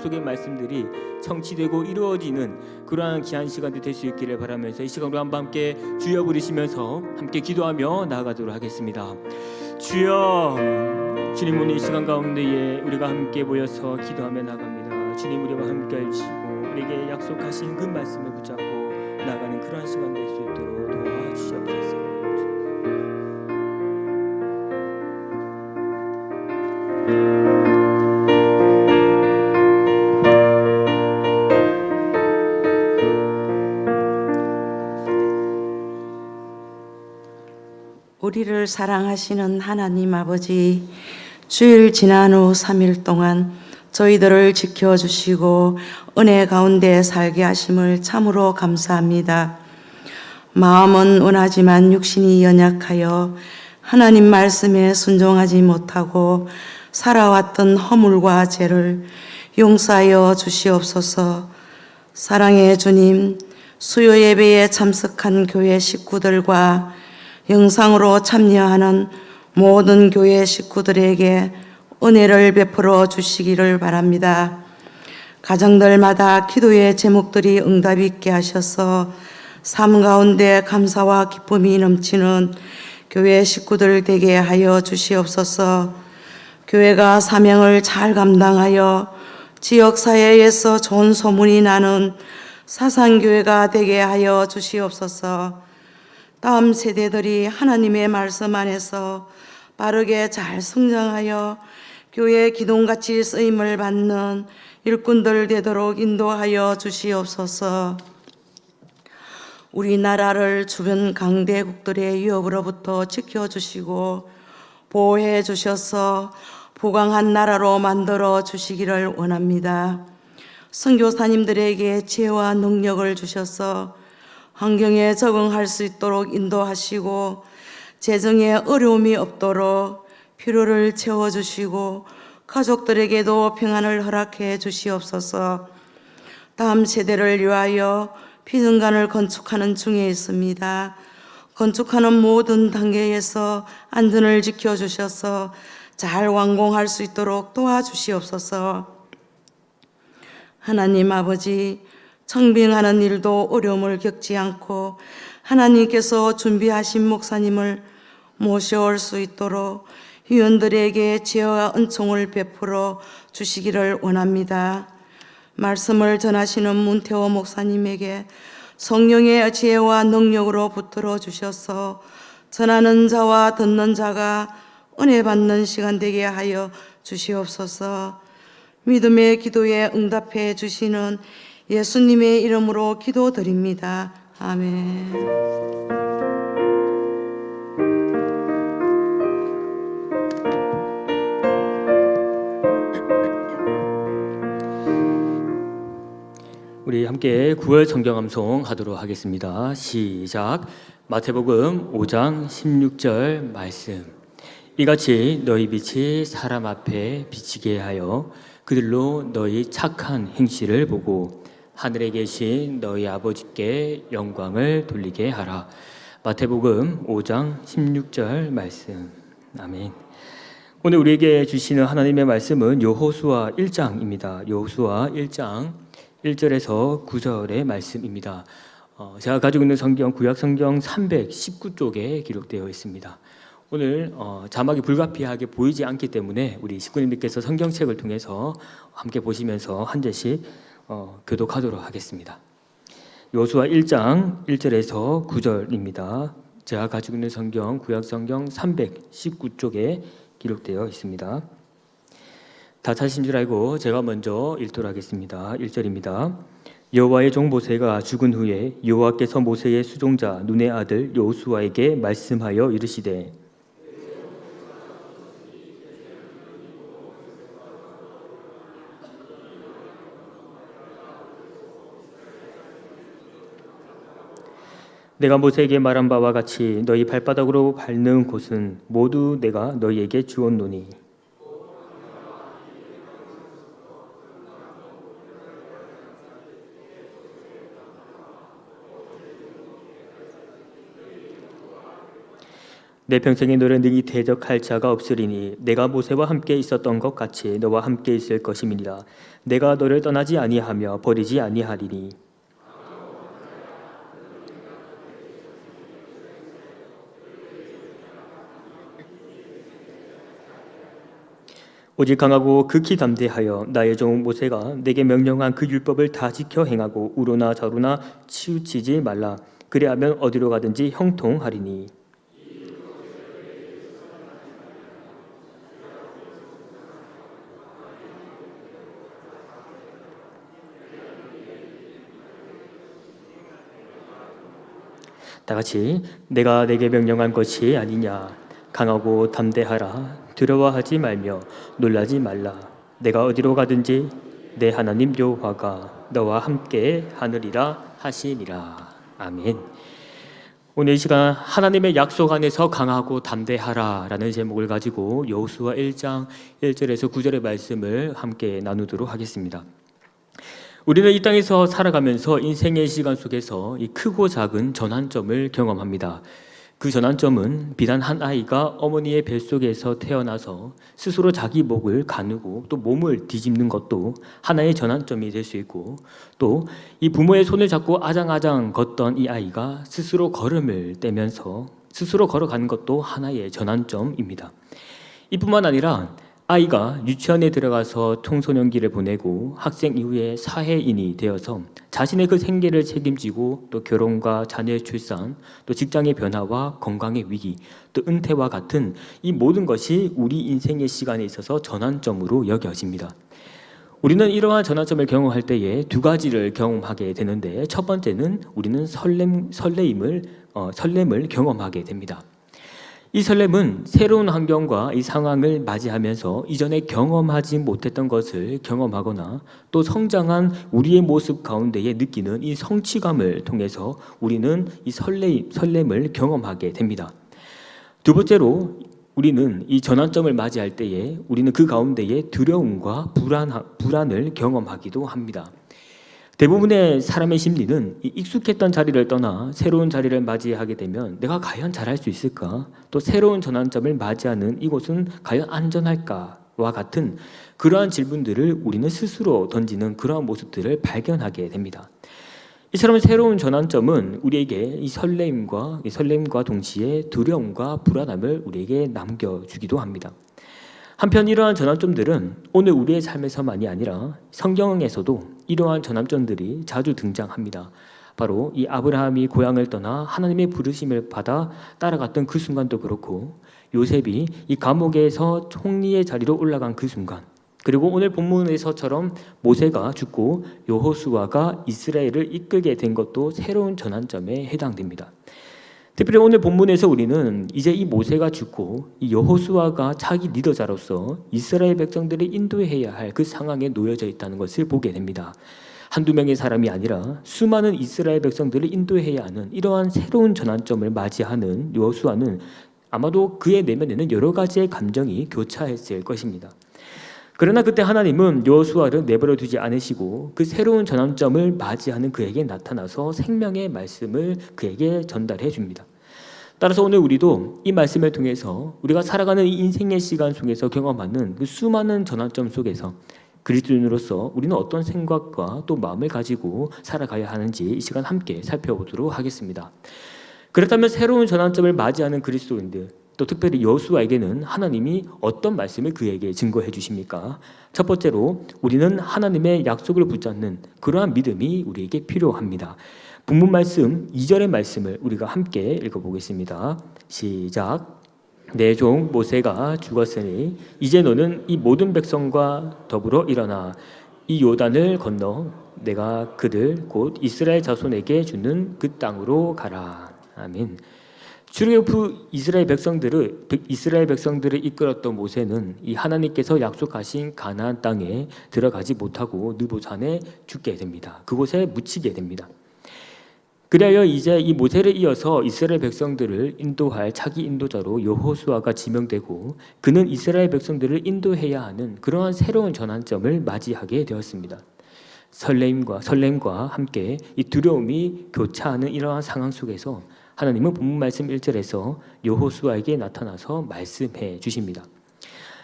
약속의 말씀들이 성취되고 이루어지는 그러한 귀한 시간이 될 수 있기를 바라면서 이 시간 우리 함께 주여 부르시면서 함께 기도하며 나아가도록 하겠습니다. 주여, 주님, 오늘 이 시간 가운데에 우리가 함께 모여서 기도하며 나갑니다. 주님, 우리와 함께 해주시고 우리에게 약속하신 그 말씀을 붙잡고 나가는 그러한 시간 될 수 있도록 도와주시옵소서. 우리를 사랑하시는 하나님 아버지, 주일 지난 후 3일 동안 저희들을 지켜주시고 은혜 가운데 살게 하심을 참으로 감사합니다. 마음은 원하지만 육신이 연약하여 하나님 말씀에 순종하지 못하고 살아왔던 허물과 죄를 용서하여 주시옵소서. 사랑의 주님, 수요 예배에 참석한 교회 식구들과 영상으로 참여하는 모든 교회 식구들에게 은혜를 베풀어 주시기를 바랍니다. 가정들마다 기도의 제목들이 응답 있게 하셔서 삶 가운데 감사와 기쁨이 넘치는 교회 식구들 되게 하여 주시옵소서. 교회가 사명을 잘 감당하여 지역사회에서 좋은 소문이 나는 사상교회가 되게 하여 주시옵소서. 다음 세대들이 하나님의 말씀 안에서 빠르게 잘 성장하여 교회 기둥같이 쓰임을 받는 일꾼들 되도록 인도하여 주시옵소서. 우리나라를 주변 강대국들의 위협으로부터 지켜주시고 보호해 주셔서 부강한 나라로 만들어 주시기를 원합니다. 선교사님들에게 지혜와 능력을 주셔서 환경에 적응할 수 있도록 인도하시고 재정에 어려움이 없도록 필요를 채워주시고 가족들에게도 평안을 허락해 주시옵소서. 다음 세대를 위하여 비전관을 건축하는 중에 있습니다. 건축하는 모든 단계에서 안전을 지켜주셔서 잘 완공할 수 있도록 도와주시옵소서. 하나님 아버지, 청빙하는 일도 어려움을 겪지 않고 하나님께서 준비하신 목사님을 모셔올 수 있도록 위원들에게 지혜와 은총을 베풀어 주시기를 원합니다. 말씀을 전하시는 문태호 목사님에게 성령의 지혜와 능력으로 붙들어 주셔서 전하는 자와 듣는 자가 은혜 받는 시간 되게 하여 주시옵소서. 믿음의 기도에 응답해 주시는 예수님의 이름으로 기도드립니다. 아멘. 우리 함께 9월 성경 암송 하도록 하겠습니다. 시작. 마태복음 5장 16절 말씀. 이같이 너희 빛이 사람 앞에 비치게 하여 그들로 너희 착한 행실을 보고 하늘에 계신 너희 아버지께 영광을 돌리게 하라. 마태복음 5장 16절 말씀. 아멘. 오늘 우리에게 주시는 하나님의 말씀은 여호수아 1장입니다. 여호수아 1장 1절에서 9절의 말씀입니다. 제가 가지고 있는 성경 구약 성경 319쪽에 기록되어 있습니다. 오늘 자막이 불가피하게 보이지 않기 때문에 우리 식구님들께서 성경책을 통해서 함께 보시면서 한 절씩 교독하도록 하겠습니다. 여호수아 1장 1절에서 9절입니다. 제가 가지고 있는 성경 구약 성경 319쪽에 기록되어 있습니다. 다 찾으신 줄 알고 제가 먼저 읽도록 하겠습니다. 1절입니다. 여호와의 종 모세가 죽은 후에 여호와께서 모세의 수종자 눈의 아들 여호수아에게 말씀하여 이르시되 내가 모세에게 말한 바와 같이 너희 발바닥으로 밟는 곳은 모두 내가 너희에게 주었노니 내 평생의 너를 능히 대적할 자가 없으리니 내가 모세와 함께 있었던 것 같이 너와 함께 있을 것임이니라. 내가 너를 떠나지 아니하며 버리지 아니하리니. 오직 강하고 극히 담대하여 나의 종 모세가 내게 명령한 그 율법을 다 지켜 행하고 우로나 저로나 치우치지 말라. 그리하면 어디로 가든지 형통하리니. 다 같이 내가 내게 명령한 것이 아니냐. 강하고 담대하라. 두려워하지 말며 놀라지 말라. 내가 어디로 가든지 내 하나님 여호와가 너와 함께 하느리라 하시니라. 아멘. 오늘 이 시간 하나님의 약속 안에서 강하고 담대하라라는 제목을 가지고 여호수아 1장 1절에서 9절의 말씀을 함께 나누도록 하겠습니다. 우리는 이 땅에서 살아가면서 인생의 시간 속에서 이 크고 작은 전환점을 경험합니다. 그 전환점은 비단 한 아이가 어머니의 뱃속에서 태어나서 스스로 자기 목을 가누고 또 몸을 뒤집는 것도 하나의 전환점이 될 수 있고, 또 이 부모의 손을 잡고 아장아장 걷던 이 아이가 스스로 걸음을 떼면서 스스로 걸어가는 것도 하나의 전환점입니다. 이뿐만 아니라 아이가 유치원에 들어가서 청소년기를 보내고 학생 이후에 사회인이 되어서 자신의 그 생계를 책임지고 또 결혼과 자녀의 출산, 또 직장의 변화와 건강의 위기, 또 은퇴와 같은 이 모든 것이 우리 인생의 시간에 있어서 전환점으로 여겨집니다. 우리는 이러한 전환점을 경험할 때에 두 가지를 경험하게 되는데, 첫 번째는 우리는 설렘을 경험하게 됩니다. 이 설렘은 새로운 환경과 이 상황을 맞이하면서 이전에 경험하지 못했던 것을 경험하거나 또 성장한 우리의 모습 가운데에 느끼는 이 성취감을 통해서 우리는 이 설렘을 경험하게 됩니다. 두 번째로 우리는 이 전환점을 맞이할 때에 우리는 그 가운데에 두려움과 불안을 경험하기도 합니다. 대부분의 사람의 심리는 이 익숙했던 자리를 떠나 새로운 자리를 맞이하게 되면 내가 과연 잘할 수 있을까? 또 새로운 전환점을 맞이하는 이곳은 과연 안전할까?와 같은 그러한 질문들을 우리는 스스로 던지는 그러한 모습들을 발견하게 됩니다. 이처럼 새로운 전환점은 우리에게 이 설렘과 동시에 두려움과 불안함을 우리에게 남겨주기도 합니다. 한편 이러한 전환점들은 오늘 우리의 삶에서만이 아니라 성경에서도 이러한 전환점들이 자주 등장합니다. 바로 이 아브라함이 고향을 떠나 하나님의 부르심을 받아 따라갔던 그 순간도 그렇고, 요셉이 이 감옥에서 총리의 자리로 올라간 그 순간, 그리고 오늘 본문에서처럼 모세가 죽고 여호수아가 이스라엘을 이끌게 된 것도 새로운 전환점에 해당됩니다. 특별히 오늘 본문에서 우리는 이제 이 모세가 죽고 이 여호수아가 차기 리더자로서 이스라엘 백성들을 인도해야 할 그 상황에 놓여져 있다는 것을 보게 됩니다. 한두 명의 사람이 아니라 수많은 이스라엘 백성들을 인도해야 하는 이러한 새로운 전환점을 맞이하는 여호수아는 아마도 그의 내면에는 여러 가지의 감정이 교차했을 것입니다. 그러나 그때 하나님은 여호수아를 내버려 두지 않으시고 그 새로운 전환점을 맞이하는 그에게 나타나서 생명의 말씀을 그에게 전달해 줍니다. 따라서 오늘 우리도 이 말씀을 통해서 우리가 살아가는 이 인생의 시간 속에서 경험하는 그 수많은 전환점 속에서 그리스도인으로서 우리는 어떤 생각과 또 마음을 가지고 살아가야 하는지 이 시간 함께 살펴보도록 하겠습니다. 그렇다면 새로운 전환점을 맞이하는 그리스도인들, 또 특별히 여호수아에게는 하나님이 어떤 말씀을 그에게 증거해 주십니까? 첫 번째로 우리는 하나님의 약속을 붙잡는 그러한 믿음이 우리에게 필요합니다. 본문 말씀 2절의 말씀을 우리가 함께 읽어보겠습니다. 시작. 내 종 모세가 죽었으니 이제 너는 이 모든 백성과 더불어 일어나 이 요단을 건너 내가 그들 곧 이스라엘 자손에게 주는 그 땅으로 가라. 아멘. 출애굽 후 이스라엘 백성들을 이끌었던 모세는 이 하나님께서 약속하신 가나안 땅에 들어가지 못하고 느보산에 죽게 됩니다. 그곳에 묻히게 됩니다. 그리하여 이제 이 모세를 이어서 이스라엘 백성들을 인도할 차기 인도자로 여호수아가 지명되고, 그는 이스라엘 백성들을 인도해야 하는 그러한 새로운 전환점을 맞이하게 되었습니다. 설렘과 함께 이 두려움이 교차하는 이러한 상황 속에서 하나님은 본문 말씀 1절에서 여호수아에게 나타나서 말씀해 주십니다.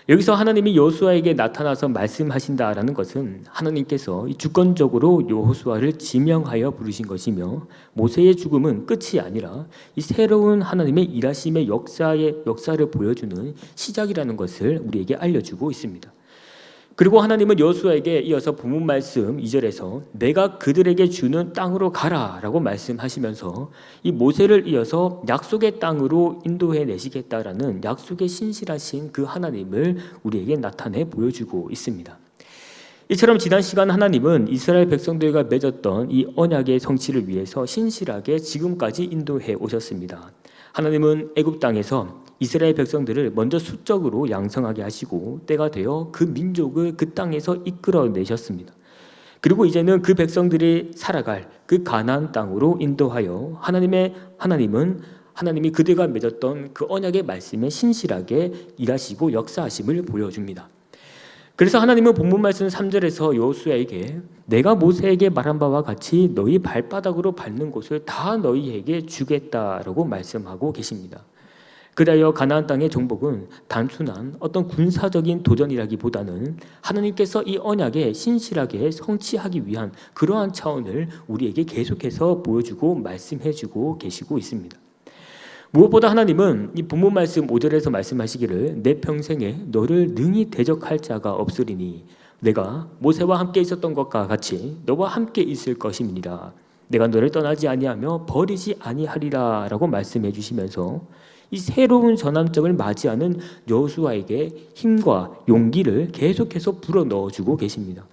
여기서 하나님이 여호수아에게 나타나서 말씀하신다라는 것은 하나님께서 주권적으로 여호수아를 지명하여 부르신 것이며, 모세의 죽음은 끝이 아니라 이 새로운 하나님의 일하심의 역사를 보여주는 시작이라는 것을 우리에게 알려주고 있습니다. 그리고 하나님은 여호수아에게 이어서 본문 말씀 2절에서 내가 그들에게 주는 땅으로 가라라고 말씀하시면서 이 모세를 이어서 약속의 땅으로 인도해 내시겠다라는 약속의 신실하신 그 하나님을 우리에게 나타내 보여주고 있습니다. 이처럼 지난 시간 하나님은 이스라엘 백성들과 맺었던 이 언약의 성취를 위해서 신실하게 지금까지 인도해 오셨습니다. 하나님은 애굽 땅에서 이스라엘 백성들을 먼저 수적으로 양성하게 하시고 때가 되어 그 민족을 그 땅에서 이끌어내셨습니다. 그리고 이제는 그 백성들이 살아갈 그 가나안 땅으로 인도하여 하나님이 그들과 맺었던 그 언약의 말씀에 신실하게 일하시고 역사하심을 보여줍니다. 그래서 하나님은 본문 말씀 3절에서 여호수아에게 내가 모세에게 말한 바와 같이 너희 발바닥으로 밟는 곳을 다 너희에게 주겠다라고 말씀하고 계십니다. 그리하여 가나안 땅의 정복은 단순한 어떤 군사적인 도전이라기보다는 하나님께서 이 언약에 신실하게 성취하기 위한 그러한 차원을 우리에게 계속해서 보여주고 말씀해주고 계시고 있습니다. 무엇보다 하나님은 이 본문 말씀 5절에서 말씀하시기를 내 평생에 너를 능히 대적할 자가 없으리니 내가 모세와 함께 있었던 것과 같이 너와 함께 있을 것임이니라. 내가 너를 떠나지 아니하며 버리지 아니하리라 라고 말씀해 주시면서 이 새로운 전환점을 맞이하는 여호수아에게 힘과 용기를 계속해서 불어넣어주고 계십니다.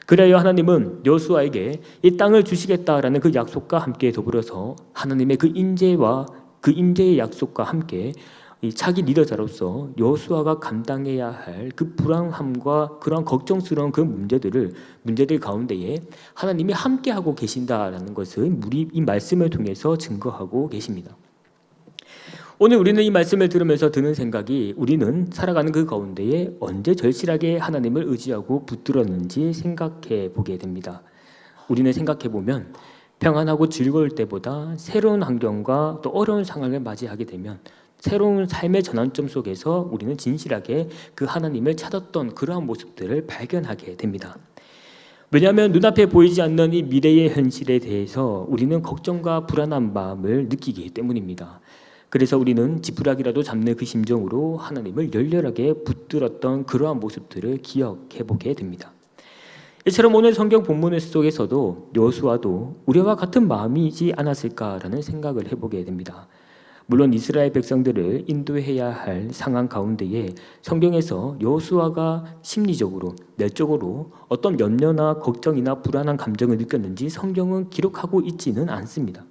그래야 하나님은 여호수아에게 이 땅을 주시겠다라는 그 약속과 함께 더불어서 하나님의 그 인재의 약속과 함께 이 차기 리더자로서 여호수아가 감당해야 할 그 불안함과 그런 걱정스러운 그 문제들 가운데에 하나님이 함께하고 계신다라는 것을 우리 이 말씀을 통해서 증거하고 계십니다. 오늘 우리는 이 말씀을 들으면서 드는 생각이 우리는 살아가는 그 가운데에 언제 절실하게 하나님을 의지하고 붙들었는지 생각해 보게 됩니다. 우리는 생각해 보면 평안하고 즐거울 때보다 새로운 환경과 또 어려운 상황을 맞이하게 되면 새로운 삶의 전환점 속에서 우리는 진실하게 그 하나님을 찾았던 그러한 모습들을 발견하게 됩니다. 왜냐하면 눈앞에 보이지 않는 이 미래의 현실에 대해서 우리는 걱정과 불안한 마음을 느끼기 때문입니다. 그래서 우리는 지푸라기라도 잡는 그 심정으로 하나님을 열렬하게 붙들었던 그러한 모습들을 기억해 보게 됩니다. 이처럼 오늘 성경 본문 속에서도 여호수아도 우리와 같은 마음이지 않았을까라는 생각을 해보게 됩니다. 물론 이스라엘 백성들을 인도해야 할 상황 가운데에 성경에서 여호수아가 심리적으로, 내적으로 어떤 염려나 걱정이나 불안한 감정을 느꼈는지 성경은 기록하고 있지는 않습니다.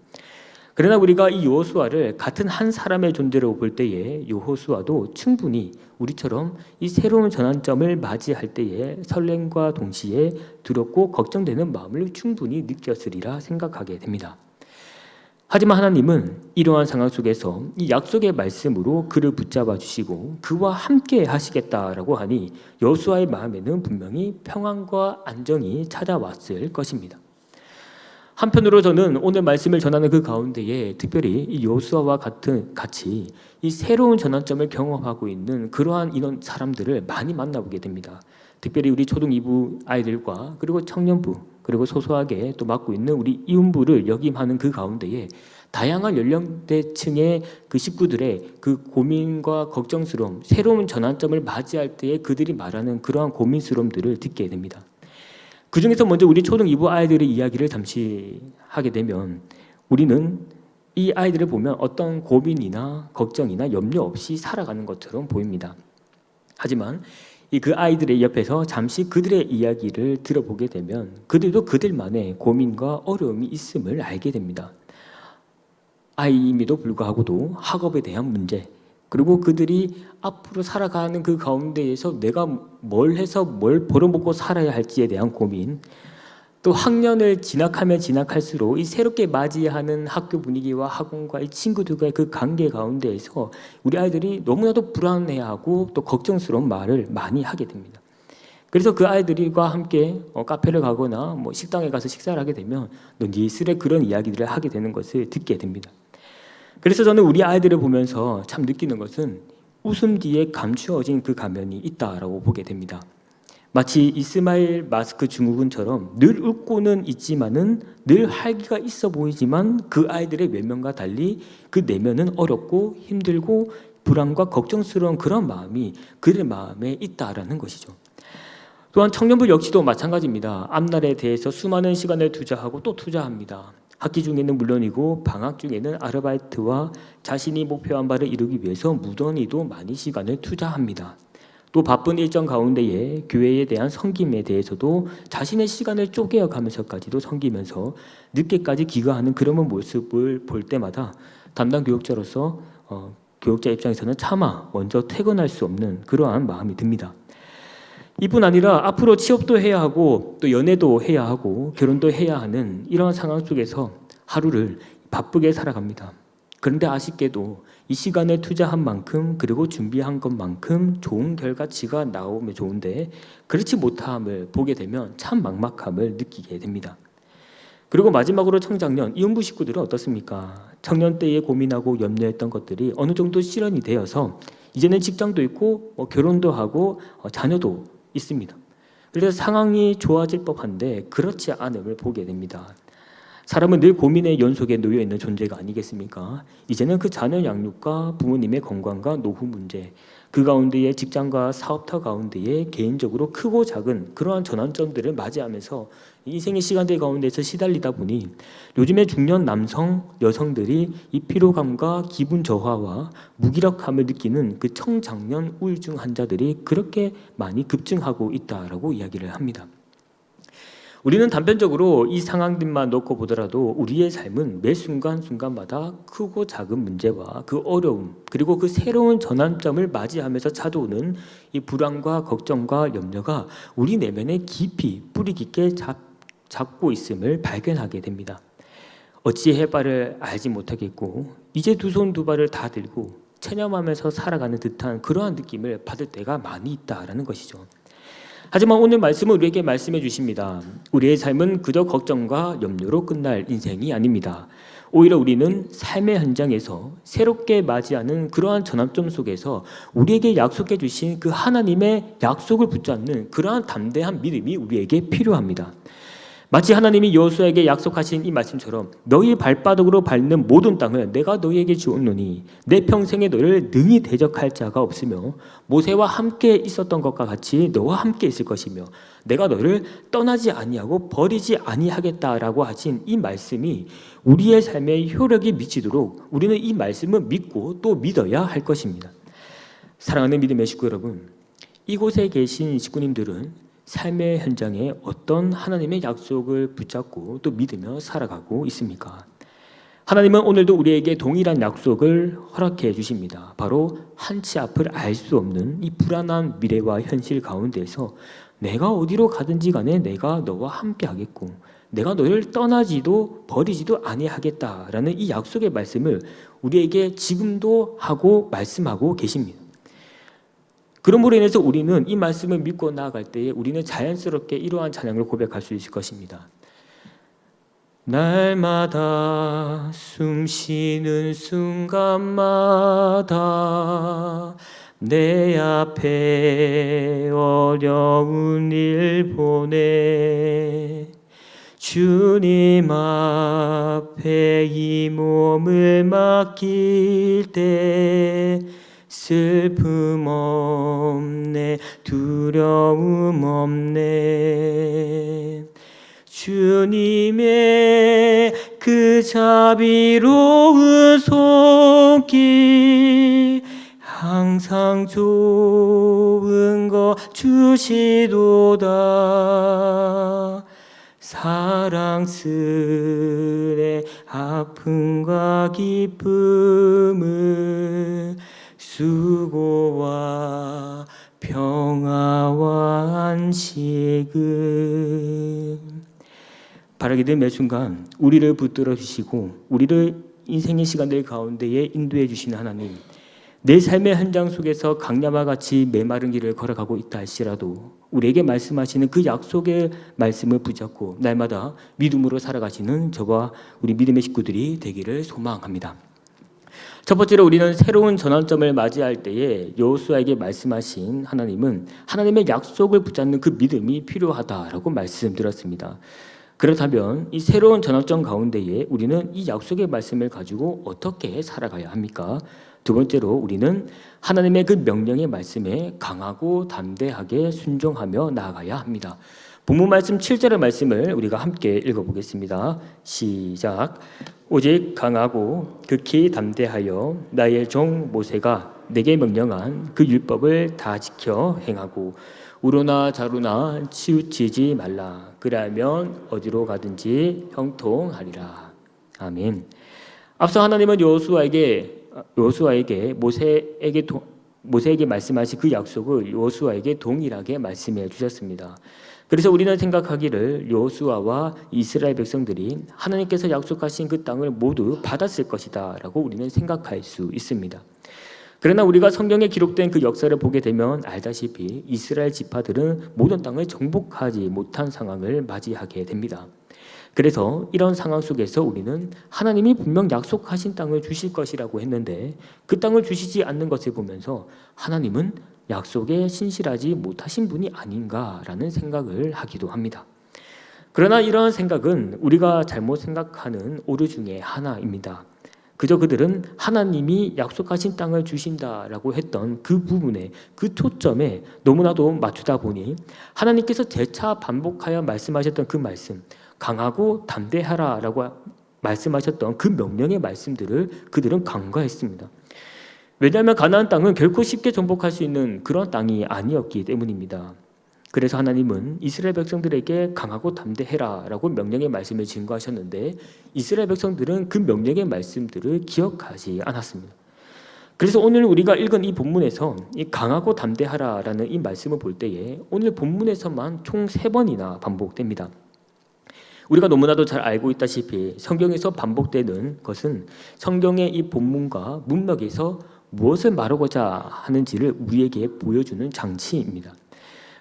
그러나 우리가 이 여호수아를 같은 한 사람의 존재로 볼 때에 여호수아도 충분히 우리처럼 이 새로운 전환점을 맞이할 때에 설렘과 동시에 두렵고 걱정되는 마음을 충분히 느꼈으리라 생각하게 됩니다. 하지만 하나님은 이러한 상황 속에서 이 약속의 말씀으로 그를 붙잡아 주시고 그와 함께 하시겠다라고 하니 여호수아의 마음에는 분명히 평안과 안정이 찾아왔을 것입니다. 한편으로 저는 오늘 말씀을 전하는 그 가운데에 특별히 이 여호수아와 같이 이 새로운 전환점을 경험하고 있는 그러한 이런 사람들을 많이 만나보게 됩니다. 특별히 우리 초등 2부 아이들과 그리고 청년부 그리고 소소하게 또 맡고 있는 우리 이운부를 역임하는 그 가운데에 다양한 연령대층의 그 식구들의 그 고민과 걱정스러움, 새로운 전환점을 맞이할 때에 그들이 말하는 그러한 고민스러움들을 듣게 됩니다. 그 중에서 먼저 우리 초등 2부 아이들의 이야기를 잠시 하게 되면 우리는 이 아이들을 보면 어떤 고민이나 걱정이나 염려 없이 살아가는 것처럼 보입니다. 하지만 그 아이들의 옆에서 잠시 그들의 이야기를 들어보게 되면 그들도 그들만의 고민과 어려움이 있음을 알게 됩니다. 아이임에도 불구하고도 학업에 대한 문제, 그리고 그들이 앞으로 살아가는 그 가운데에서 내가 뭘 해서 뭘 벌어먹고 살아야 할지에 대한 고민, 또 학년을 지나가면 지나갈수록 이 새롭게 맞이하는 학교 분위기와 학원과 이 친구들과의 그 관계 가운데에서 우리 아이들이 너무나도 불안해하고 또 걱정스러운 말을 많이 하게 됩니다. 그래서 그 아이들과 함께 카페를 가거나 식당에 가서 식사를 하게 되면 너 니스레 그런 이야기들을 하게 되는 것을 듣게 됩니다. 그래서 저는 우리 아이들을 보면서 참 느끼는 것은 웃음 뒤에 감추어진 그 가면이 있다라고 보게 됩니다. 마치 이스마일 마스크 증후군처럼 늘 웃고는 있지만은 늘 활기가 있어 보이지만 그 아이들의 외면과 달리 그 내면은 어렵고 힘들고 불안과 걱정스러운 그런 마음이 그들의 마음에 있다라는 것이죠. 또한 청년부 역시도 마찬가지입니다. 앞날에 대해서 수많은 시간을 투자하고 또 투자합니다. 학기 중에는 물론이고 방학 중에는 아르바이트와 자신이 목표한 바를 이루기 위해서 무던히도 많이 시간을 투자합니다. 또 바쁜 일정 가운데에 교회에 대한 섬김에 대해서도 자신의 시간을 쪼개어 가면서까지도 섬기면서 늦게까지 기거하는 그런 모습을 볼 때마다 담당 교육자로서 교육자 입장에서는 차마 먼저 퇴근할 수 없는 그러한 마음이 듭니다. 이뿐 아니라 앞으로 취업도 해야 하고 또 연애도 해야 하고 결혼도 해야 하는 이런 상황 속에서 하루를 바쁘게 살아갑니다. 그런데 아쉽게도 이 시간을 투자한 만큼 그리고 준비한 것만큼 좋은 결과치가 나오면 좋은데 그렇지 못함을 보게 되면 참 막막함을 느끼게 됩니다. 그리고 마지막으로 청장년, 이혼부 식구들은 어떻습니까? 청년 때에 고민하고 염려했던 것들이 어느 정도 실현이 되어서 이제는 직장도 있고 결혼도 하고 자녀도 있습니다. 그래서 상황이 좋아질 법한데 그렇지 않음을 보게 됩니다. 사람은 늘 고민의 연속에 놓여 있는 존재가 아니겠습니까? 이제는 그 자녀 양육과 부모님의 건강과 노후 문제, 그 가운데에 직장과 사업터 가운데에 개인적으로 크고 작은 그러한 전환점들을 맞이하면서 인생의 시간들 가운데서 시달리다 보니 요즘에 중년 남성, 여성들이 이 피로감과 기분 저하와 무기력함을 느끼는 그 청장년 우울증 환자들이 그렇게 많이 급증하고 있다라고 이야기를 합니다. 우리는 단편적으로 이 상황들만 놓고 보더라도 우리의 삶은 매 순간순간마다 크고 작은 문제와 그 어려움 그리고 그 새로운 전환점을 맞이하면서 찾아오는 이 불안과 걱정과 염려가 우리 내면에 깊이 뿌리 깊게 잡고 있음을 발견하게 됩니다. 어찌 바를 알지 못하겠고 이제 두 손 두 발을 다 들고 체념하면서 살아가는 듯한 그러한 느낌을 받을 때가 많이 있다라는 것이죠. 하지만 오늘 말씀은 우리에게 말씀해 주십니다. 우리의 삶은 그저 걱정과 염려로 끝날 인생이 아닙니다. 오히려 우리는 삶의 현장에서 새롭게 맞이하는 그러한 전환점 속에서 우리에게 약속해 주신 그 하나님의 약속을 붙잡는 그러한 담대한 믿음이 우리에게 필요합니다. 마치 하나님이 여호수아에게 약속하신 이 말씀처럼 너희 발바닥으로 밟는 모든 땅을 내가 너희에게 주었노니 내 평생에 너를 능히 대적할 자가 없으며 모세와 함께 있었던 것과 같이 너와 함께 있을 것이며 내가 너를 떠나지 아니하고 버리지 아니하겠다라고 하신 이 말씀이 우리의 삶에 효력이 미치도록 우리는 이 말씀을 믿고 또 믿어야 할 것입니다. 사랑하는 믿음의 식구 여러분, 이곳에 계신 식구님들은 삶의 현장에 어떤 하나님의 약속을 붙잡고 또 믿으며 살아가고 있습니까? 하나님은 오늘도 우리에게 동일한 약속을 허락해 주십니다. 바로 한치 앞을 알 수 없는 이 불안한 미래와 현실 가운데서 내가 어디로 가든지 간에 내가 너와 함께 하겠고 내가 너를 떠나지도 버리지도 아니하겠다라는 이 약속의 말씀을 우리에게 지금도 하고 말씀하고 계십니다. 그러므로 인해서 우리는 이 말씀을 믿고 나아갈 때에 우리는 자연스럽게 이러한 찬양을 고백할 수 있을 것입니다. 날마다 숨 쉬는 순간마다 내 앞에 어려운 일 보내 주님 앞에 이 몸을 맡길 때 슬픔 없네 두려움 없네 주님의 그 자비로운 손길 항상 좋은 거 주시도다 사랑스레 아픔과 기쁨을 수고와 평화와 안식을 바라게 된 매 순간 우리를 붙들어 주시고 우리를 인생의 시간들 가운데에 인도해 주시는 하나님, 내 삶의 현장 속에서 강야와 같이 메마른 길을 걸어가고 있다 할지라도 우리에게 말씀하시는 그 약속의 말씀을 붙잡고 날마다 믿음으로 살아가시는 저와 우리 믿음의 식구들이 되기를 소망합니다. 첫 번째로 우리는 새로운 전환점을 맞이할 때에 여호수아에게 말씀하신 하나님은 하나님의 약속을 붙잡는 그 믿음이 필요하다라고 말씀드렸습니다. 그렇다면 이 새로운 전환점 가운데에 우리는 이 약속의 말씀을 가지고 어떻게 살아가야 합니까? 두 번째로 우리는 하나님의 그 명령의 말씀에 강하고 담대하게 순종하며 나아가야 합니다. 본문 말씀 7절의 말씀을 우리가 함께 읽어보겠습니다. 시작. 오직 강하고 극히 담대하여 나의 종 모세가 내게 명령한 그 율법을 다 지켜 행하고 우로나 자로나 치우치지 말라. 그리하면 어디로 가든지 형통하리라. 아멘. 앞서 하나님은 여호수아에게 모세에게 말씀하신 그 약속을 여호수아에게 동일하게 말씀해 주셨습니다. 그래서 우리는 생각하기를 여호수아와 이스라엘 백성들이 하나님께서 약속하신 그 땅을 모두 받았을 것이다라고 우리는 생각할 수 있습니다. 그러나 우리가 성경에 기록된 그 역사를 보게 되면 알다시피 이스라엘 지파들은 모든 땅을 정복하지 못한 상황을 맞이하게 됩니다. 그래서 이런 상황 속에서 우리는 하나님이 분명 약속하신 땅을 주실 것이라고 했는데 그 땅을 주시지 않는 것을 보면서 하나님은 약속에 신실하지 못하신 분이 아닌가라는 생각을 하기도 합니다. 그러나 이러한 생각은 우리가 잘못 생각하는 오류 중에 하나입니다. 그저 그들은 하나님이 약속하신 땅을 주신다라고 했던 그 부분에 그 초점에 너무나도 맞추다 보니 하나님께서 재차 반복하여 말씀하셨던 그 말씀, 강하고 담대하라라고 말씀하셨던 그 명령의 말씀들을 그들은 간과했습니다. 왜냐하면 가나안 땅은 결코 쉽게 정복할 수 있는 그런 땅이 아니었기 때문입니다. 그래서 하나님은 이스라엘 백성들에게 강하고 담대해라라고 명령의 말씀을 증거하셨는데 이스라엘 백성들은 그 명령의 말씀들을 기억하지 않았습니다. 그래서 오늘 우리가 읽은 이 본문에서 이 강하고 담대하라라는 이 말씀을 볼 때에 오늘 본문에서만 총 3번이나 반복됩니다. 우리가 너무나도 잘 알고 있다시피 성경에서 반복되는 것은 성경의 이 본문과 문맥에서 무엇을 말하고자 하는지를 우리에게 보여주는 장치입니다.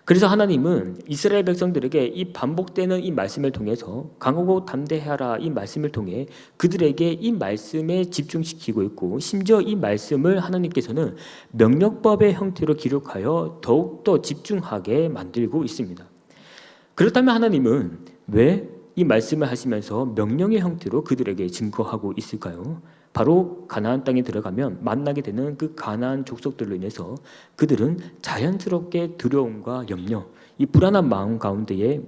그래서 하나님은 이스라엘 백성들에게 이 반복되는 이 말씀을 통해서 강하고 담대하라 이 말씀을 통해 그들에게 이 말씀에 집중시키고 있고 심지어 이 말씀을 하나님께서는 명령법의 형태로 기록하여 더욱더 집중하게 만들고 있습니다. 그렇다면 하나님은 왜 이 말씀을 하시면서 명령의 형태로 그들에게 증거하고 있을까요? 바로 가나안 땅에 들어가면 만나게 되는 그 가나안 족속들로 인해서 그들은 자연스럽게 두려움과 염려, 이 불안한 마음 가운데에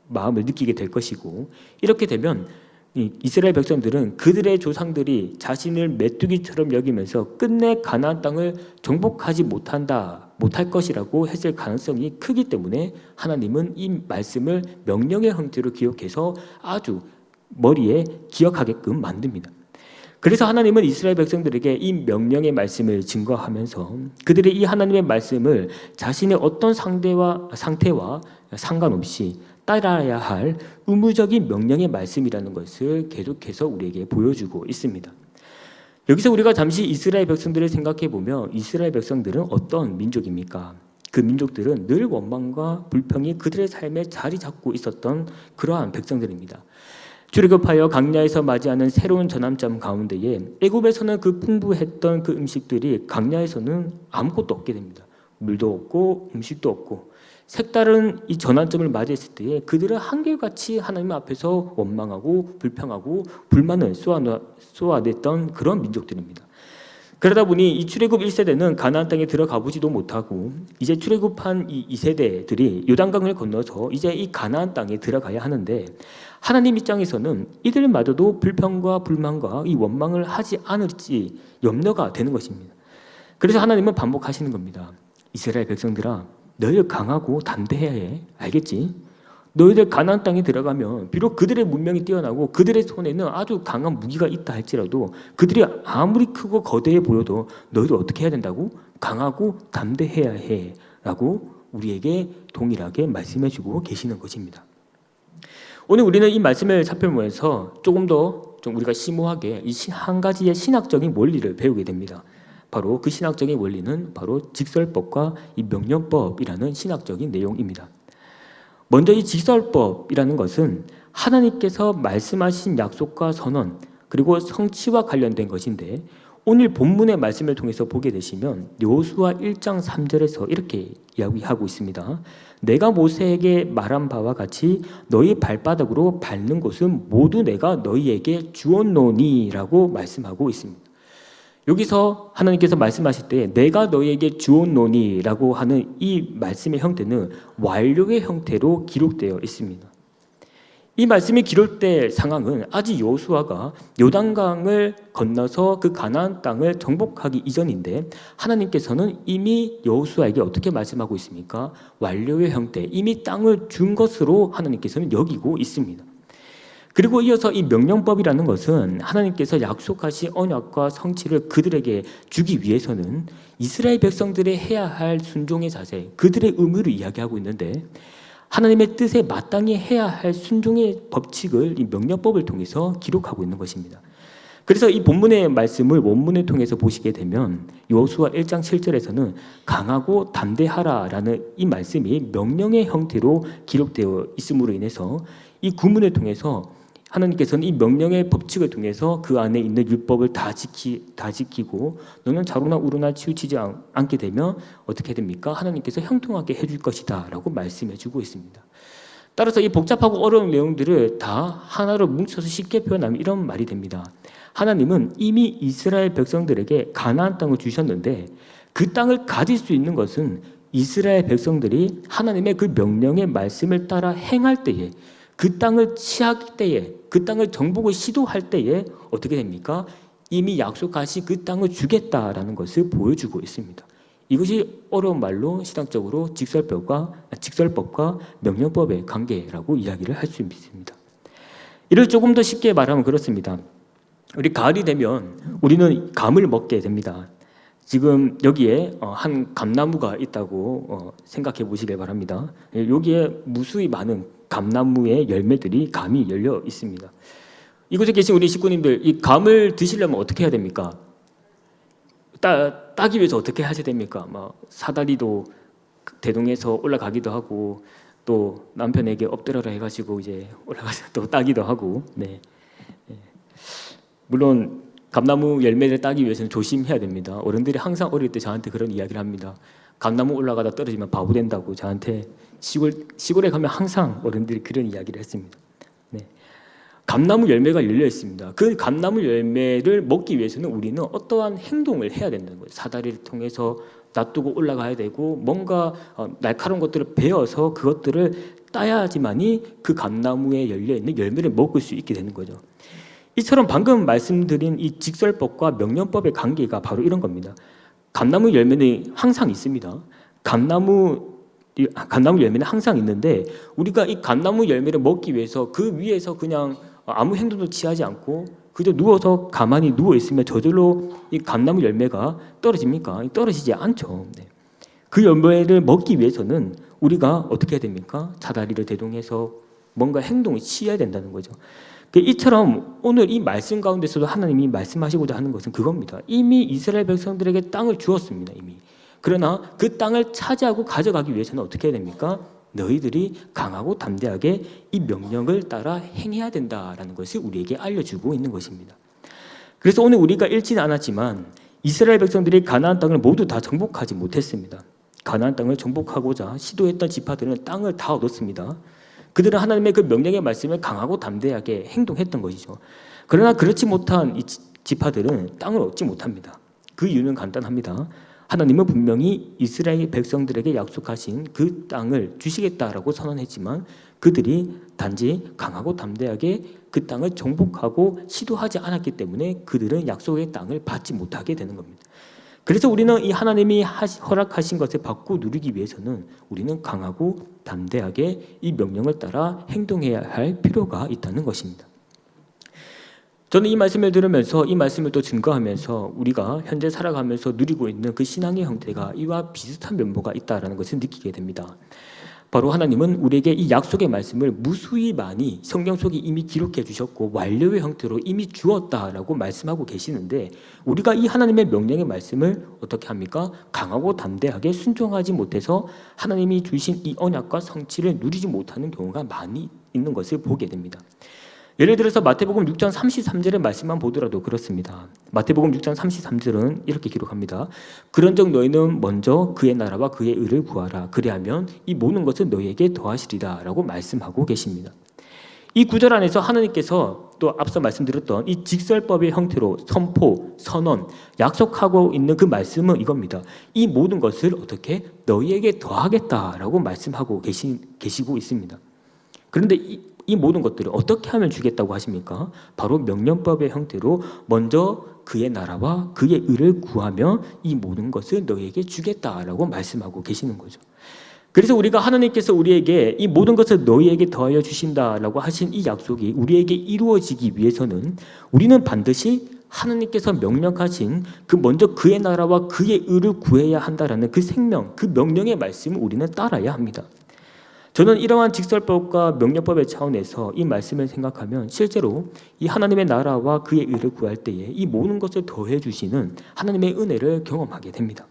마음을 느끼게 될 것이고 이렇게 되면 이스라엘 백성들은 그들의 조상들이 자신을 메뚜기처럼 여기면서 끝내 가나안 땅을 정복하지 못할 것이라고 했을 가능성이 크기 때문에 하나님은 이 말씀을 명령의 형태로 기억해서 아주 머리에 기억하게끔 만듭니다. 그래서 하나님은 이스라엘 백성들에게 이 명령의 말씀을 증거하면서 그들의 이 하나님의 말씀을 자신의 어떤 상태와 상관없이 따라야 할 의무적인 명령의 말씀이라는 것을 계속해서 우리에게 보여주고 있습니다. 여기서 우리가 잠시 이스라엘 백성들을 생각해 보면 이스라엘 백성들은 어떤 민족입니까? 그 민족들은 늘 원망과 불평이 그들의 삶에 자리 잡고 있었던 그러한 백성들입니다. 출애굽하여 광야에서 맞이하는 새로운 전환점 가운데에 애굽에서는 그 풍부했던 그 음식들이 광야에서는 아무것도 없게 됩니다. 물도 없고 음식도 없고 색다른 이 전환점을 맞이했을 때에 그들은 한결같이 하나님 앞에서 원망하고 불평하고 불만을 쏘아냈던 그런 민족들입니다. 그러다 보니 이 출애굽 1세대는 가나안 땅에 들어가 보지도 못하고 이제 출애굽한 이 2세대들이 요단강을 건너서 이제 이 가나안 땅에 들어가야 하는데 하나님 입장에서는 이들마저도 불평과 불만과 이 원망을 하지 않을지 염려가 되는 것입니다. 그래서 하나님은 반복하시는 겁니다. 이스라엘 백성들아, 너희들 강하고 담대해야 해. 알겠지? 너희들 가나안 땅에 들어가면 비록 그들의 문명이 뛰어나고 그들의 손에는 아주 강한 무기가 있다 할지라도 그들이 아무리 크고 거대해 보여도 너희들 어떻게 해야 된다고? 강하고 담대해야 해 라고 우리에게 동일하게 말씀해 주고 계시는 것입니다. 오늘 우리는 이 말씀을 살펴보면서 조금 더 우리가 심오하게 이 한 가지의 신학적인 원리를 배우게 됩니다. 바로 그 신학적인 원리는 바로 직설법과 이 명령법이라는 신학적인 내용입니다. 먼저 이 직설법이라는 것은 하나님께서 말씀하신 약속과 선언 그리고 성취와 관련된 것인데 오늘 본문의 말씀을 통해서 보게 되시면 여호수아 1장 3절에서 이렇게 이야기하고 있습니다. 내가 모세에게 말한 바와 같이 너희 발바닥으로 밟는 곳은 모두 내가 너희에게 주었노니라고 말씀하고 있습니다. 여기서 하나님께서 말씀하실 때 내가 너희에게 주었노니라고 하는 이 말씀의 형태는 완료의 형태로 기록되어 있습니다. 이 말씀이 기록될 상황은 아직 여호수아가 요단강을 건너서 그 가나안 땅을 정복하기 이전인데 하나님께서는 이미 여호수아에게 어떻게 말씀하고 있습니까? 완료의 형태, 이미 땅을 준 것으로 하나님께서는 여기고 있습니다. 그리고 이어서 이 명령법이라는 것은 하나님께서 약속하신 언약과 성취를 그들에게 주기 위해서는 이스라엘 백성들이 해야 할 순종의 자세, 그들의 의무를 이야기하고 있는데 하나님의 뜻에 마땅히 해야 할 순종의 법칙을 이 명령법을 통해서 기록하고 있는 것입니다. 그래서 이 본문의 말씀을 원문을 통해서 보시게 되면 여호수아 1장 7절에서는 강하고 담대하라라는 이 말씀이 명령의 형태로 기록되어 있음으로 인해서 이 구문을 통해서 하나님께서는 이 명령의 법칙을 통해서 그 안에 있는 율법을 다 지키고 너는 좌로나 우로나 치우치지 않게 되면 어떻게 됩니까? 하나님께서 형통하게 해줄 것이다 라고 말씀해주고 있습니다. 따라서 이 복잡하고 어려운 내용들을 다 하나로 뭉쳐서 쉽게 표현하면 이런 말이 됩니다. 하나님은 이미 이스라엘 백성들에게 가나안 땅을 주셨는데 그 땅을 가질 수 있는 것은 이스라엘 백성들이 하나님의 그 명령의 말씀을 따라 행할 때에, 그 땅을 취할 때에, 그 땅을 정복을 시도할 때에 어떻게 됩니까? 이미 약속하신 그 땅을 주겠다라는 것을 보여주고 있습니다. 이것이 어려운 말로 신학적으로 직설법과 명령법의 관계라고 이야기를 할 수 있습니다. 이를 조금 더 쉽게 말하면 그렇습니다. 우리 가을이 되면 우리는 감을 먹게 됩니다. 지금 여기에 한 감나무가 있다고 생각해 보시길 바랍니다. 여기에 무수히 많은 감나무의 열매들이 감이 열려 있습니다. 이곳에 계신 우리 식구님들, 이 감을 드시려면 어떻게 해야 됩니까? 따기 위해서 어떻게 하셔야 됩니까? 사다리도 대동해서 올라가기도 하고 또 남편에게 엎드려라 해가지고 이제 올라가서 또 따기도 하고. 네. 물론 감나무 열매를 따기 위해서는 조심해야 됩니다. 어른들이 항상 어릴 때 저한테 그런 이야기를 합니다. 감나무 올라가다 떨어지면 바보 된다고 저한테 시골에 가면 항상 어른들이 그런 이야기를 했습니다. 네. 감나무 열매가 열려 있습니다. 그 감나무 열매를 먹기 위해서는 우리는 어떠한 행동을 해야 된다는 거예요. 사다리를 통해서 놔두고 올라가야 되고 뭔가 날카로운 것들을 베어서 그것들을 따야지만이 그 감나무에 열려 있는 열매를 먹을 수 있게 되는 거죠. 이처럼 방금 말씀드린 이 직설법과 명령법의 관계가 바로 이런 겁니다. 감나무 열매는 항상 있습니다. 감나무 열매는 항상 있는데 우리가 이 감나무 열매를 먹기 위해서 그 위에서 그냥 아무 행동도 취하지 않고 그저 누워서 가만히 누워 있으면 저절로 이 감나무 열매가 떨어집니까? 떨어지지 않죠. 네. 그 열매를 먹기 위해서는 우리가 어떻게 해야 됩니까? 사다리를 대동해서 뭔가 행동을 취해야 된다는 거죠. 이처럼 오늘 이 말씀 가운데서도 하나님이 말씀하시고자 하는 것은 그겁니다. 이미 이스라엘 백성들에게 땅을 주었습니다. 이미. 그러나 그 땅을 차지하고 가져가기 위해서는 어떻게 해야 됩니까? 너희들이 강하고 담대하게 이 명령을 따라 행해야 된다라는 것을 우리에게 알려주고 있는 것입니다. 그래서 오늘 우리가 읽지는 않았지만 이스라엘 백성들이 가나안 땅을 모두 다 정복하지 못했습니다. 가나안 땅을 정복하고자 시도했던 지파들은 땅을 다 얻었습니다. 그들은 하나님의 그 명령의 말씀을 강하고 담대하게 행동했던 것이죠. 그러나 그렇지 못한 이 지파들은 땅을 얻지 못합니다. 그 이유는 간단합니다. 하나님은 분명히 이스라엘 백성들에게 약속하신 그 땅을 주시겠다라고 선언했지만 그들이 단지 강하고 담대하게 그 땅을 정복하고 시도하지 않았기 때문에 그들은 약속의 땅을 받지 못하게 되는 겁니다. 그래서 우리는 이 하나님이 허락하신 것을 받고 누리기 위해서는 우리는 강하고 담대하게 이 명령을 따라 행동해야 할 필요가 있다는 것입니다. 저는 이 말씀을 들으면서 이 말씀을 또 증거하면서 우리가 현재 살아가면서 누리고 있는 그 신앙의 형태가 이와 비슷한 면모가 있다는 것을 느끼게 됩니다. 바로 하나님은 우리에게 이 약속의 말씀을 무수히 많이 성경 속에 이미 기록해 주셨고 완료의 형태로 이미 주었다라고 말씀하고 계시는데 우리가 이 하나님의 명령의 말씀을 어떻게 합니까? 강하고 담대하게 순종하지 못해서 하나님이 주신 이 언약과 성취를 누리지 못하는 경우가 많이 있는 것을 보게 됩니다. 예를 들어서 마태복음 6장 33절의 말씀만 보더라도 그렇습니다. 마태복음 6장 33절은 이렇게 기록합니다. 그런즉 너희는 먼저 그의 나라와 그의 의를 구하라. 그리하면 이 모든 것을 너희에게 더하시리라 라고 말씀하고 계십니다. 이 구절 안에서 하나님께서 또 앞서 말씀드렸던 이 직설법의 형태로 선포, 선언, 약속하고 있는 그 말씀은 이겁니다. 이 모든 것을 어떻게 너희에게 더하겠다라고 말씀하고 계시고 있습니다. 그런데 이 모든 것들을 어떻게 하면 주겠다고 하십니까? 바로 명령법의 형태로 먼저 그의 나라와 그의 의를 구하면 이 모든 것을 너희에게 주겠다라고 말씀하고 계시는 거죠. 그래서 우리가 하나님께서 우리에게 이 모든 것을 너희에게 더하여 주신다라고 하신 이 약속이 우리에게 이루어지기 위해서는 우리는 반드시 하나님께서 명령하신 그 먼저 그의 나라와 그의 의를 구해야 한다라는 그 생명, 그 명령의 말씀을 우리는 따라야 합니다. 저는 이러한 직설법과 명령법의 차원에서 이 말씀을 생각하면 실제로 이 하나님의 나라와 그의 의를 구할 때에 이 모든 것을 더해 주시는 하나님의 은혜를 경험하게 됩니다.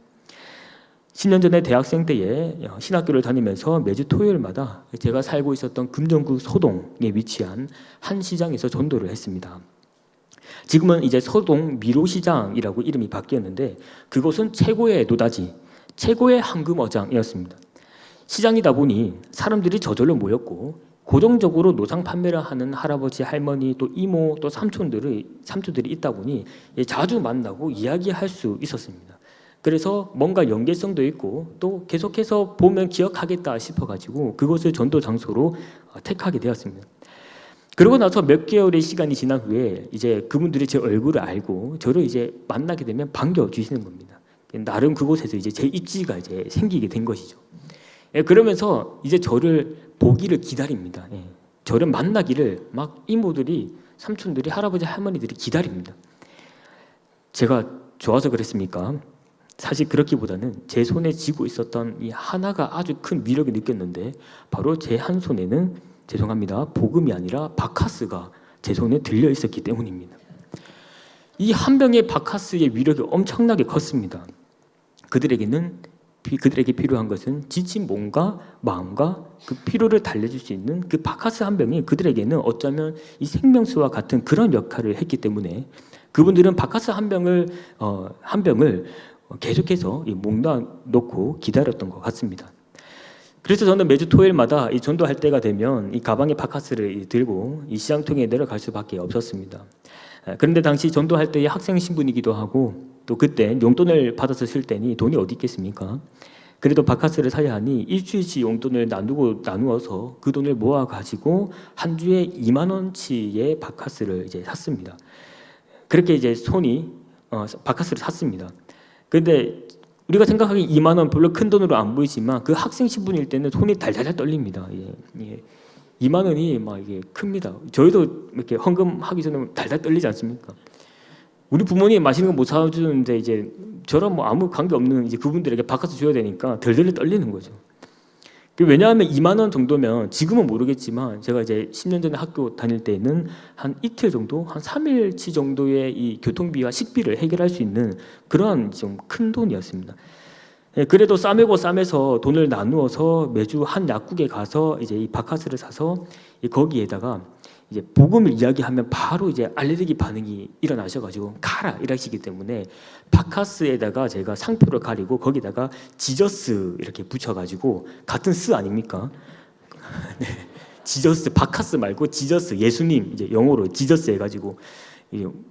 10년 전에 대학생 때에 신학교를 다니면서 매주 토요일마다 제가 살고 있었던 금정구 소동에 위치한 한 시장에서 전도를 했습니다. 지금은 이제 소동 미로시장이라고 이름이 바뀌었는데 그곳은 최고의 노다지, 최고의 황금어장이었습니다. 시장이다 보니 사람들이 저절로 모였고 고정적으로 노상 판매를 하는 할아버지, 할머니, 또 이모, 또 삼촌들이 있다 보니 자주 만나고 이야기할 수 있었습니다. 그래서 뭔가 연계성도 있고 또 계속해서 보면 기억하겠다 싶어가지고 그것을 전도 장소로 택하게 되었습니다. 그러고 나서 몇 개월의 시간이 지난 후에 이제 그분들이 제 얼굴을 알고 저를 이제 만나게 되면 반겨주시는 겁니다. 나름 그곳에서 이제 제 입지가 이제 생기게 된 것이죠. 그러면서 이제 저를 보기를 기다립니다. 저를 만나기를 막 이모들이, 삼촌들이, 할아버지, 할머니들이 기다립니다. 제가 좋아서 그랬습니까? 사실 그렇기보다는 제 손에 쥐고 있었던 이 하나가 아주 큰 위력을 느꼈는데 바로 제 한 손에는 죄송합니다. 복음이 아니라 바카스가 제 손에 들려 있었기 때문입니다. 이 한 병의 바카스의 위력이 엄청나게 컸습니다. 그들에게 필요한 것은 지친 몸과 마음과 그 피로를 달래줄 수 있는 그 바카스 한 병이 그들에게는 어쩌면 이 생명수와 같은 그런 역할을 했기 때문에 그분들은 바카스 한 병을 계속해서 목놓아 놓고 기다렸던 것 같습니다. 그래서 저는 매주 토요일마다 이 전도할 때가 되면 이 가방에 바카스를 들고 이 시장통에 내려갈 수밖에 없었습니다. 그런데 당시 전도할 때의 학생 신분이기도 하고 또 그때 용돈을 받아서 쓸 때니 돈이 어디 있겠습니까? 그래도 바카스를 사야 하니 일주일치 용돈을 나누어서 그 돈을 모아 가지고 한 주에 2만 원치의 바카스를 이제 샀습니다. 그렇게 이제 바카스를 샀습니다. 그런데 우리가 생각하기에 2만 원 별로 큰 돈으로 안 보이지만 그 학생 신분일 때는 손이 달달달 떨립니다. 2만 원이 막 이게 큽니다. 저희도 이렇게 헌금하기 전에 달달 떨리지 않습니까? 우리 부모님 맛있는 거 못 사주는데 이제 저랑 뭐 아무 관계 없는 이제 그분들에게 바카스 줘야 되니까 덜덜 떨리는 거죠. 왜냐하면 2만 원 정도면 지금은 모르겠지만 제가 이제 10년 전에 학교 다닐 때는 한 이틀 정도, 한 3일치 정도의 이 교통비와 식비를 해결할 수 있는 그러한 좀 큰 돈이었습니다. 그래도 싸매서 돈을 나누어서 매주 한 약국에 가서 이제 이 바카스를 사서 거기에다가 이제 복음을 이야기하면 바로 이제 알레르기 반응이 일어나셔가지고 가라 이러시기 때문에 바카스에다가 제가 상표를 가리고 거기다가 지저스 이렇게 붙여가지고 같은 스 아닙니까? 네, 지저스 바카스 말고 지저스 예수님 이제 영어로 지저스 해가지고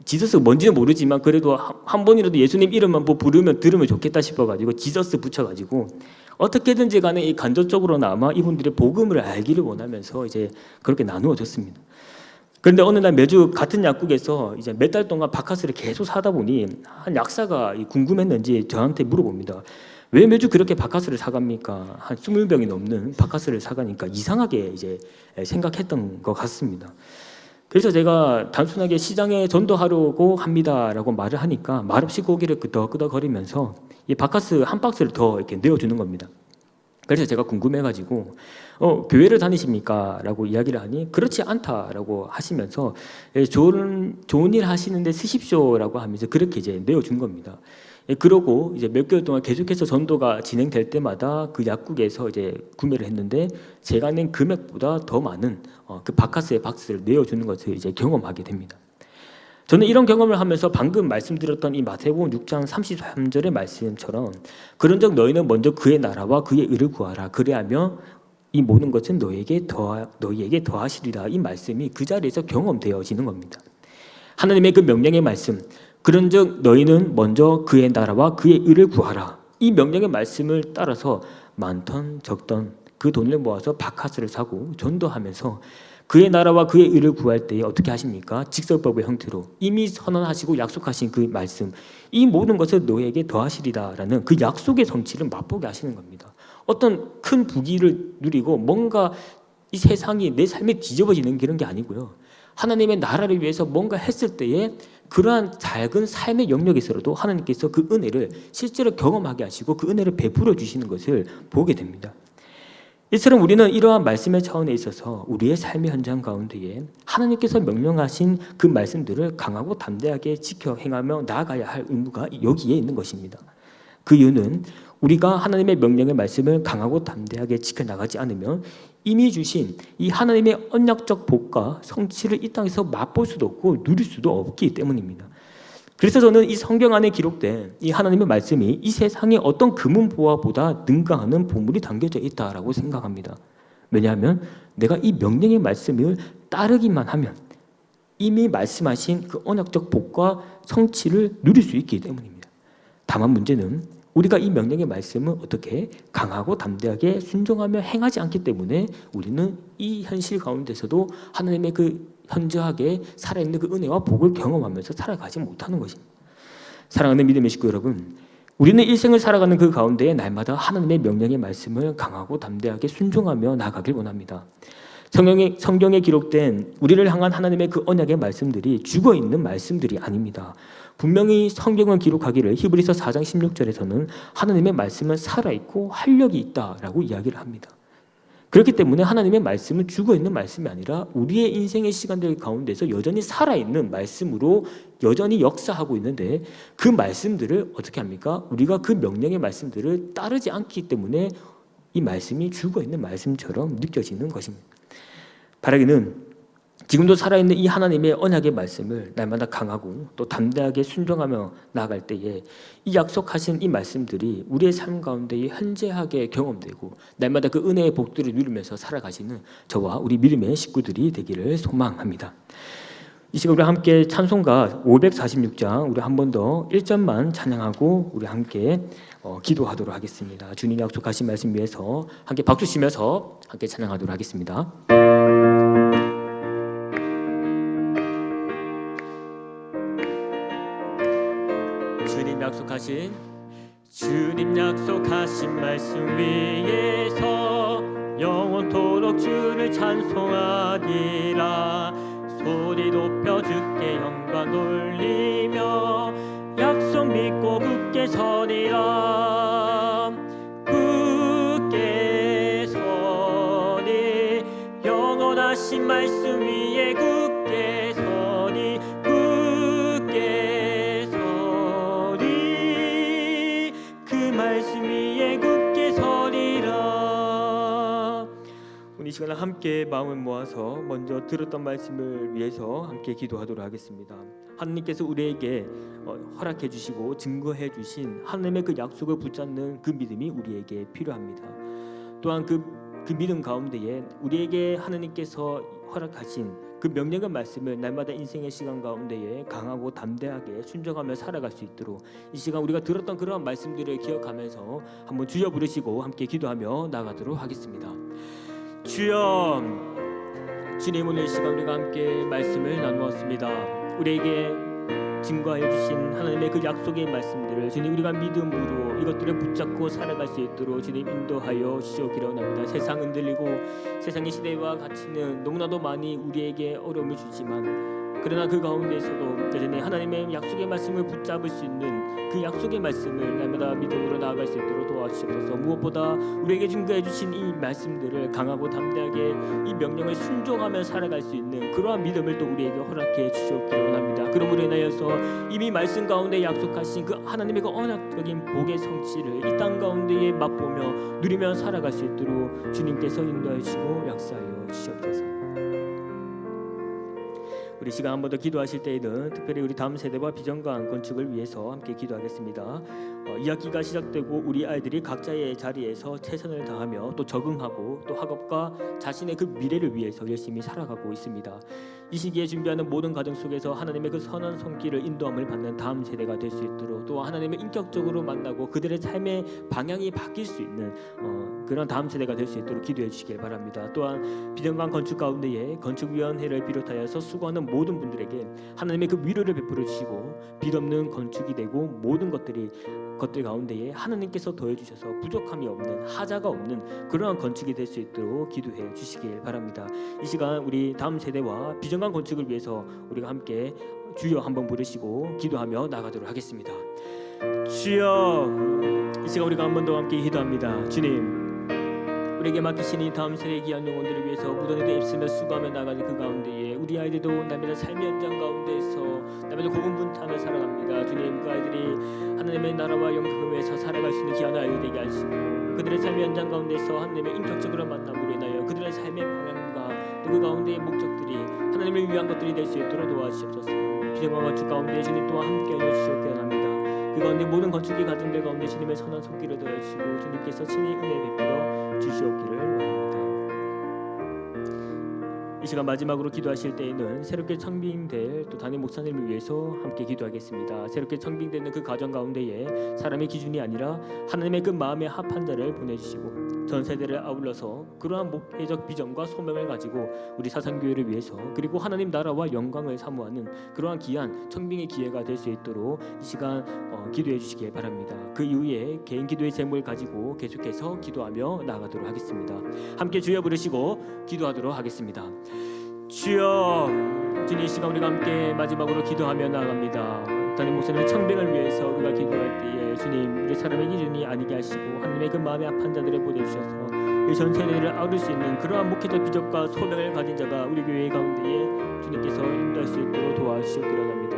지저스가 뭔지는 모르지만 그래도 한 번이라도 예수님 이름만 부르면 들으면 좋겠다 싶어가지고 지저스 붙여가지고 어떻게든지 간에 이 간접적으로나마 이분들의 복음을 알기를 원하면서 이제 그렇게 나누어졌습니다. 그런데 어느 날 매주 같은 약국에서 이제 몇 달 동안 바카스를 계속 사다 보니 한 약사가 궁금했는지 저한테 물어봅니다. 왜 매주 그렇게 바카스를 사갑니까? 한 20병이 넘는 바카스를 사가니까 이상하게 이제 생각했던 것 같습니다. 그래서 제가 단순하게 시장에 전도하려고 합니다라고 말을 하니까 말없이 고개를 끄덕끄덕거리면서 이 바카스 한 박스를 더 이렇게 내어주는 겁니다. 그래서 제가 궁금해가지고 교회를 다니십니까? 라고 이야기를 하니 그렇지 않다라고 하시면서 좋은 일 하시는데 쓰십시오라고 하면서 그렇게 이제 내어준 겁니다. 그러고 이제 몇 개월 동안 계속해서 전도가 진행될 때마다 그 약국에서 이제 구매를 했는데 제가 낸 금액보다 더 많은 그 바카스의 박스를 내어주는 것을 이제 경험하게 됩니다. 저는 이런 경험을 하면서 방금 말씀드렸던 이 마태복음 6장 33절의 말씀처럼 그런즉 너희는 먼저 그의 나라와 그의 의를 구하라. 그리하면 이 모든 것은 너희에게 더하시리라. 이 말씀이 그 자리에서 경험되어지는 겁니다. 하나님의 그 명령의 말씀, 그런즉 너희는 먼저 그의 나라와 그의 의를 구하라. 이 명령의 말씀을 따라서 많던 적던 그 돈을 모아서 바카스를 사고 전도하면서 그의 나라와 그의 의를 구할 때에 어떻게 하십니까? 직설법의 형태로 이미 선언하시고 약속하신 그 말씀, 이 모든 것을 너희에게 더하시리라라는 그 약속의 성취를 맛보게 하시는 겁니다. 어떤 큰 부귀를 누리고 뭔가 이 세상이 내 삶에 뒤집어지는 그런 게 아니고요. 하나님의 나라를 위해서 뭔가 했을 때에 그러한 작은 삶의 영역에서도 하나님께서 그 은혜를 실제로 경험하게 하시고 그 은혜를 베풀어 주시는 것을 보게 됩니다. 이처럼 우리는 이러한 말씀의 차원에 있어서 우리의 삶의 현장 가운데에 하나님께서 명령하신 그 말씀들을 강하고 담대하게 지켜 행하며 나아가야 할 의무가 여기에 있는 것입니다. 그 이유는 우리가 하나님의 명령의 말씀을 강하고 담대하게 지켜나가지 않으면 이미 주신 이 하나님의 언약적 복과 성취를 이 땅에서 맛볼 수도 없고 누릴 수도 없기 때문입니다. 그래서 저는 이 성경 안에 기록된 이 하나님의 말씀이 이 세상의 어떤 금은보화보다 능가하는 보물이 담겨져 있다라고 생각합니다. 왜냐하면 내가 이 명령의 말씀을 따르기만 하면 이미 말씀하신 그 언약적 복과 성취를 누릴 수 있기 때문입니다. 다만 문제는 우리가 이 명령의 말씀을 어떻게 강하고 담대하게 순종하며 행하지 않기 때문에 우리는 이 현실 가운데서도 하나님의 그 현저하게 살아있는 그 은혜와 복을 경험하면서 살아가지 못하는 것입니다. 사랑하는 믿음의 식구 여러분, 우리는 일생을 살아가는 그 가운데에 날마다 하나님의 명령의 말씀을 강하고 담대하게 순종하며 나아가길 원합니다. 성경에 기록된 우리를 향한 하나님의 그 언약의 말씀들이 죽어있는 말씀들이 아닙니다. 분명히 성경은 기록하기를 히브리서 4장 16절에서는 하나님의 말씀은 살아있고 활력이 있다라고 이야기를 합니다. 그렇기 때문에 하나님의 말씀은 죽어있는 말씀이 아니라 우리의 인생의 시간들 가운데서 여전히 살아있는 말씀으로 여전히 역사하고 있는데 그 말씀들을 어떻게 합니까? 우리가 그 명령의 말씀들을 따르지 않기 때문에 이 말씀이 죽어있는 말씀처럼 느껴지는 것입니다. 바라기는 지금도 살아있는 이 하나님의 언약의 말씀을 날마다 강하고 또 담대하게 순종하며 나아갈 때에 이 약속하신 이 말씀들이 우리의 삶 가운데 현재하게 경험되고 날마다 그 은혜의 복들을 누리면서 살아가시는 저와 우리 믿음의 식구들이 되기를 소망합니다. 이 시간 우리 함께 찬송가 546장 우리 한 번 더 1절만 찬양하고 우리 함께 기도하도록 하겠습니다. 주님 약속하신 말씀 위해서 함께 박수 치면서 함께 찬양하도록 하겠습니다. 주님 약속하신 말씀 위에서 영원토록 주를 찬송하리라. 소리 높여 주께 영광 돌리며 약속 믿고 굳게 서리라. 굳게 서리 영원하신 말씀 위에 굳게 서리 말씀 위에 굳게 서리라. 오늘 이 시간에 함께 마음을 모아서 먼저 들었던 말씀을 위해서 함께 기도하도록 하겠습니다. 하나님께서 우리에게 허락해 주시고 증거해 주신 하나님의 그 약속을 붙잡는 그 믿음이 우리에게 필요합니다. 또한 그 믿음 가운데에 우리에게 하나님께서 허락하신 그 명령의 말씀을 날마다 인생의 시간 가운데에 강하고 담대하게 순종하며 살아갈 수 있도록 이 시간 우리가 들었던 그러한 말씀들을 기억하면서 한번 주여 부르시고 함께 기도하며 나가도록 하겠습니다. 주여, 주님 오늘 이 시간 우리가 함께 말씀을 나누었습니다. 우리에게 증거해 주신 하나님의 그 약속의 말씀들을 주님 우리가 믿음으로 이것들을 붙잡고 살아갈 수 있도록 주님 인도하여 주시기를 원합니다. 세상 흔들리고 세상의 시대와 가치는 너무나도 많이 우리에게 어려움을 주지만 그러나 그 가운데에서도 여전히 하나님의 약속의 말씀을 붙잡을 수 있는 그 약속의 말씀을 날마다 믿음으로 나아갈 수 있도록 도와주시옵소서. 무엇보다 우리에게 증거해 주신 이 말씀들을 강하고 담대하게 이 명령을 순종하며 살아갈 수 있는 그러한 믿음을 또 우리에게 허락해 주시옵기를 원합니다. 그러므로 인하여서 이미 말씀 가운데 약속하신 그 하나님의 그 언약적인 복의 성취를 이 땅 가운데에 맛보며 누리며 살아갈 수 있도록 주님께서 인도하여 주시고 역사하여 주시옵소서. 우리 시간 한 번 더 기도하실 때에는 특별히 우리 다음 세대와 비전관 건축을 위해서 함께 기도하겠습니다. 2학기가 시작되고 우리 아이들이 각자의 자리에서 최선을 다하며 또 적응하고 또 학업과 자신의 그 미래를 위해서 열심히 살아가고 있습니다. 이 시기에 준비하는 모든 과정 속에서 하나님의 그 선한 손길을 인도함을 받는 다음 세대가 될 수 있도록 또 하나님을 인격적으로 만나고 그들의 삶의 방향이 바뀔 수 있는 그런 다음 세대가 될 수 있도록 기도해 주시길 바랍니다. 또한 비전관 건축 가운데에 건축위원회를 비롯하여서 수고하는 모든 분들에게 하나님의 그 위로를 베풀어 주시고 빚없는 건축이 되고 모든 것들 가운데에 하나님께서 더해 주셔서 부족함이 없는 하자가 없는 그러한 건축이 될 수 있도록 기도해 주시길 바랍니다. 이 시간 우리 다음 세대와 비전관 건축을 위해서 우리가 함께 주여 한번 부르시고 기도하며 나가도록 하겠습니다. 주여, 이 시간 우리가 한 번 더 함께 기도합니다. 주님, 우리에게 맡기신 이 다음 세대의 귀한 영혼들을 위해서 무던히도 입쓰며 수고하며 나가는 그 가운데에 우리 아이들도 날마다 삶의 현장 가운데에서 날마다 고군분투하며 살아갑니다. 주님, 그 아이들이 하나님의 나라와 영광을 위해서 살아갈 수 있는 귀한 아이들 되게 하시고 그들의 삶의 현장 가운데서 하나님의 인격적으로 만남으로 인하여 그들의 삶의 방향과 또 그 가운데의 목적들이 하나님을 위한 것들이 될 수 있도록 도와주시옵소서. 비전관 건축 가운데 주님 또한 함께하여 주시옵기 원합니다. 그 가운데 모든 건축의 과정들 가운데 주님의 선한 손길을 더해주시고 주님께서 친히 은혜 베풀어 주시옵기를 원합니다. 이 시간 마지막으로 기도하실 때에는 새롭게 청빙될 또 담임 목사님을 위해서 함께 기도하겠습니다. 새롭게 청빙되는 그 과정 가운데에 사람의 기준이 아니라 하나님의 그 마음에 합한 자를 보내주시고 전 세대를 아울러서 그러한 목회적 비전과 소명을 가지고 우리 사상교회를 위해서 그리고 하나님 나라와 영광을 사모하는 그러한 귀한 청빙의 기회가 될 수 있도록 이 시간 기도해 주시기 바랍니다. 그 이후에 개인 기도의 제목을 가지고 계속해서 기도하며 나아가도록 하겠습니다. 함께 주여 부르시고 기도하도록 하겠습니다. 주여, 주님, 이 시간 우리가 함께 마지막으로 기도하며 나아갑니다. 담임 목사님의 청빙을 위해서 우리가 기도할 때에 주님, 우리 사람의 기준이 아니게 하시고 하나님의 그 마음에 합한 자들을 보내주셔서 이 전 세대를 아울 수 있는 그러한 목회적 비전과 소명을 가진 자가 우리 교회 가운데에 주님께서 인도할 수 있도록 도와주시옵기를 원합니다.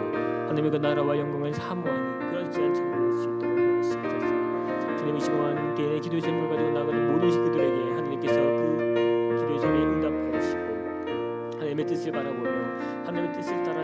하나님의 그 나라와 영광을 사모하는 그런 귀한 청빙을 수 있도록 도와주시옵소서. 주님, 이 시간 개인의 기도의 제목을 가지고 나가는 모든 식구들에게 하나님께서 그 기도의 소리에 응답하시고 하나님의 뜻을 바라보며 하나님의 뜻을 따라